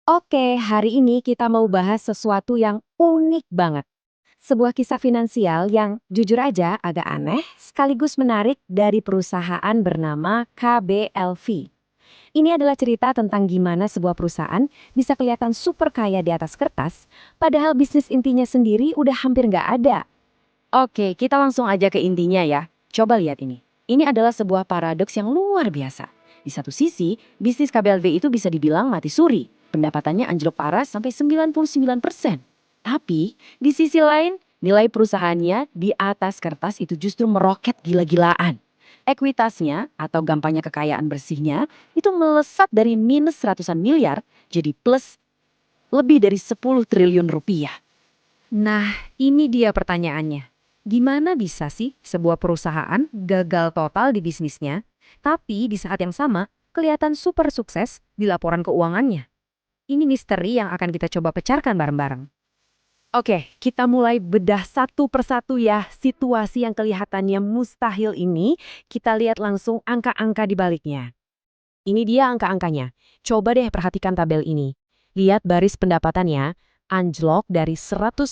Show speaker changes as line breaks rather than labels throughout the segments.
Oke, hari ini kita mau bahas sesuatu yang unik banget. Sebuah kisah finansial yang jujur aja agak aneh sekaligus menarik dari perusahaan bernama KBLV. Ini adalah cerita tentang gimana sebuah perusahaan bisa kelihatan super kaya di atas kertas, padahal bisnis intinya sendiri udah hampir nggak ada.
Oke, kita langsung aja ke intinya ya. Coba lihat ini. Ini adalah sebuah paradoks yang luar biasa. Di satu sisi, bisnis KBLV itu bisa dibilang mati suri. Pendapatannya anjlok parah sampai 99%. Tapi, di sisi lain, nilai perusahaannya di atas kertas itu justru meroket gila-gilaan. Ekuitasnya atau gampangnya kekayaan bersihnya itu melesat dari minus ratusan miliar jadi plus lebih dari 10 triliun rupiah.
Nah, ini dia pertanyaannya. Gimana bisa sih sebuah perusahaan gagal total di bisnisnya, tapi di saat yang sama kelihatan super sukses di laporan keuangannya? Ini misteri yang akan kita coba pecahkan bareng-bareng. Oke, kita mulai bedah satu persatu ya. Situasi yang kelihatannya mustahil ini, kita lihat langsung angka-angka di baliknya. Ini dia angka-angkanya. Coba deh perhatikan tabel ini. Lihat baris pendapatannya, anjlok dari 113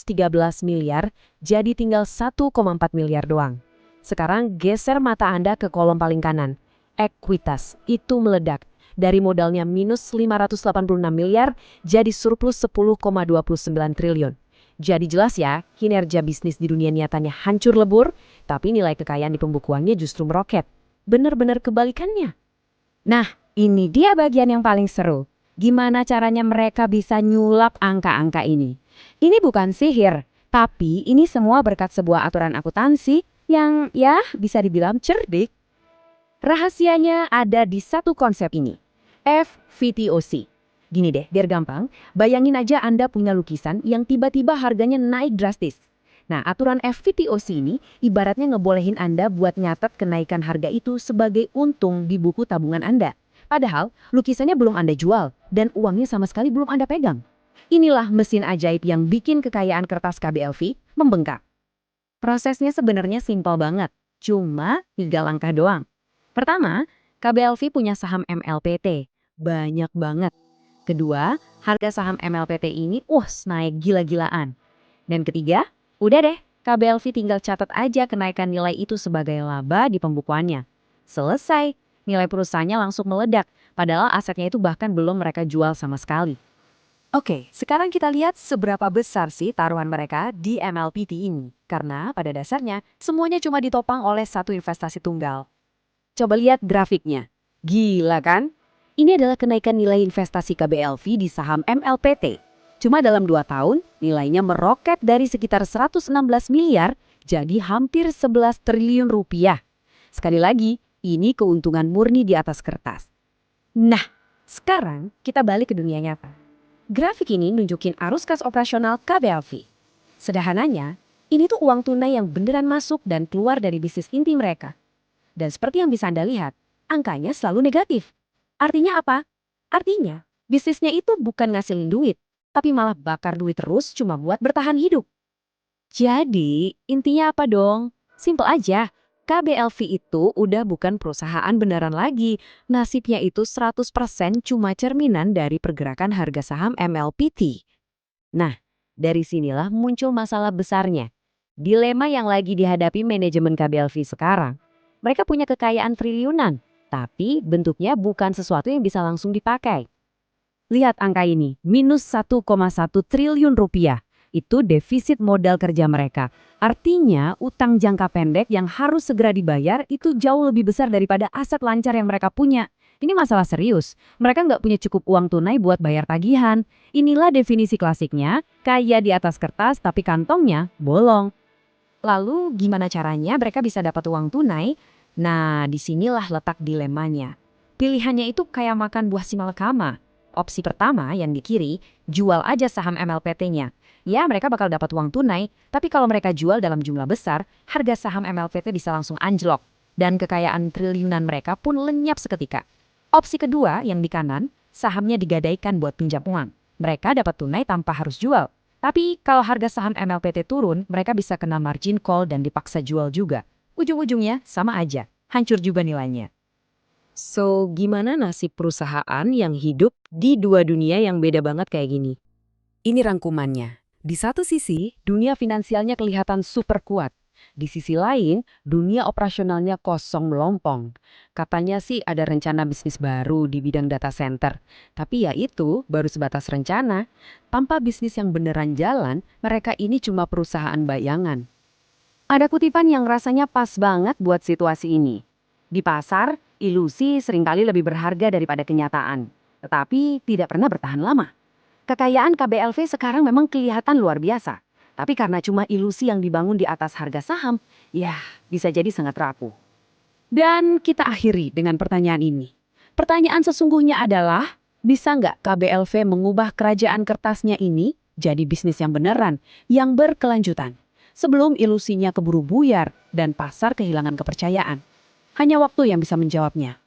miliar jadi tinggal 1,4 miliar doang. Sekarang geser mata Anda ke kolom paling kanan. Ekuitas itu meledak. Dari modalnya minus 586 miliar jadi surplus 10,29 triliun. Jadi jelas ya, kinerja bisnis di dunia nyatanya hancur lebur, tapi nilai kekayaan di pembukuannya justru meroket. Bener-bener kebalikannya. Nah, ini dia bagian yang paling seru. Gimana caranya mereka bisa nyulap angka-angka ini? Ini bukan sihir, tapi ini semua berkat sebuah aturan akuntansi yang ya bisa dibilang cerdik. Rahasianya ada di satu konsep ini, FVTOC. Gini deh, biar gampang, bayangin aja Anda punya lukisan yang tiba-tiba harganya naik drastis. Nah, aturan FVTOC ini ibaratnya ngebolehin Anda buat nyatet kenaikan harga itu sebagai untung di buku tabungan Anda. Padahal, lukisannya belum Anda jual dan uangnya sama sekali belum Anda pegang. Inilah mesin ajaib yang bikin kekayaan kertas KBLV membengkak. Prosesnya sebenarnya simpel banget, cuma 3 langkah doang. Pertama, KBLV punya saham MLPT, banyak banget. Kedua, harga saham MLPT ini naik gila-gilaan. Dan ketiga, udah deh, KBLV tinggal catat aja kenaikan nilai itu sebagai laba di pembukuannya. Selesai, nilai perusahaannya langsung meledak, padahal asetnya itu bahkan belum mereka jual sama sekali. Oke, sekarang kita lihat seberapa besar sih taruhan mereka di MLPT ini. Karena pada dasarnya, semuanya cuma ditopang oleh satu investasi tunggal. Coba lihat grafiknya. Gila kan? Ini adalah kenaikan nilai investasi KBLV di saham MLPT. Cuma dalam 2 tahun, nilainya meroket dari sekitar 116 miliar jadi hampir 11 triliun rupiah. Sekali lagi, ini keuntungan murni di atas kertas. Nah, sekarang kita balik ke dunia nyata. Grafik ini nunjukin arus kas operasional KBLV. Sederhananya, ini tuh uang tunai yang beneran masuk dan keluar dari bisnis inti mereka. Dan seperti yang bisa Anda lihat, angkanya selalu negatif. Artinya apa? Artinya, bisnisnya itu bukan ngasilin duit, tapi malah bakar duit terus cuma buat bertahan hidup. Jadi, intinya apa dong? Simple aja. KBLV itu udah bukan perusahaan beneran lagi. Nasibnya itu 100% cuma cerminan dari pergerakan harga saham MLPT. Nah, dari sinilah muncul masalah besarnya. Dilema yang lagi dihadapi manajemen KBLV sekarang. Mereka punya kekayaan triliunan, tapi bentuknya bukan sesuatu yang bisa langsung dipakai. Lihat angka ini, minus 1,1 triliun rupiah. Itu defisit modal kerja mereka. Artinya, utang jangka pendek yang harus segera dibayar itu jauh lebih besar daripada aset lancar yang mereka punya. Ini masalah serius. Mereka nggak punya cukup uang tunai buat bayar tagihan. Inilah definisi klasiknya, kaya di atas kertas tapi kantongnya bolong. Lalu gimana caranya mereka bisa dapat uang tunai? Nah, disinilah letak dilemanya. Pilihannya itu kayak makan buah si malakama. Opsi pertama yang di kiri, jual aja saham MLPT-nya. Ya, mereka bakal dapat uang tunai, tapi kalau mereka jual dalam jumlah besar, harga saham MLPT bisa langsung anjlok. Dan kekayaan triliunan mereka pun lenyap seketika. Opsi kedua yang di kanan, sahamnya digadaikan buat pinjam uang. Mereka dapat tunai tanpa harus jual. Tapi kalau harga saham MLPT turun, mereka bisa kena margin call dan dipaksa jual juga. Ujung-ujungnya sama aja, hancur juga nilainya. So, gimana nasib perusahaan yang hidup di dua dunia yang beda banget kayak gini? Ini rangkumannya. Di satu sisi, dunia finansialnya kelihatan super kuat. Di sisi lain, dunia operasionalnya kosong melompong. Katanya sih ada rencana bisnis baru di bidang data center. Tapi ya itu baru sebatas rencana. Tanpa bisnis yang beneran jalan, mereka ini cuma perusahaan bayangan.
Ada kutipan yang rasanya pas banget buat situasi ini. Di pasar, ilusi seringkali lebih berharga daripada kenyataan. Tetapi tidak pernah bertahan lama. Kekayaan KBLV sekarang memang kelihatan luar biasa. Tapi karena cuma ilusi yang dibangun di atas harga saham, ya bisa jadi sangat rapuh.
Dan kita akhiri dengan pertanyaan ini. Pertanyaan sesungguhnya adalah, bisa nggak KBLV mengubah kerajaan kertasnya ini jadi bisnis yang beneran, yang berkelanjutan, sebelum ilusinya keburu buyar dan pasar kehilangan kepercayaan? Hanya waktu yang bisa menjawabnya.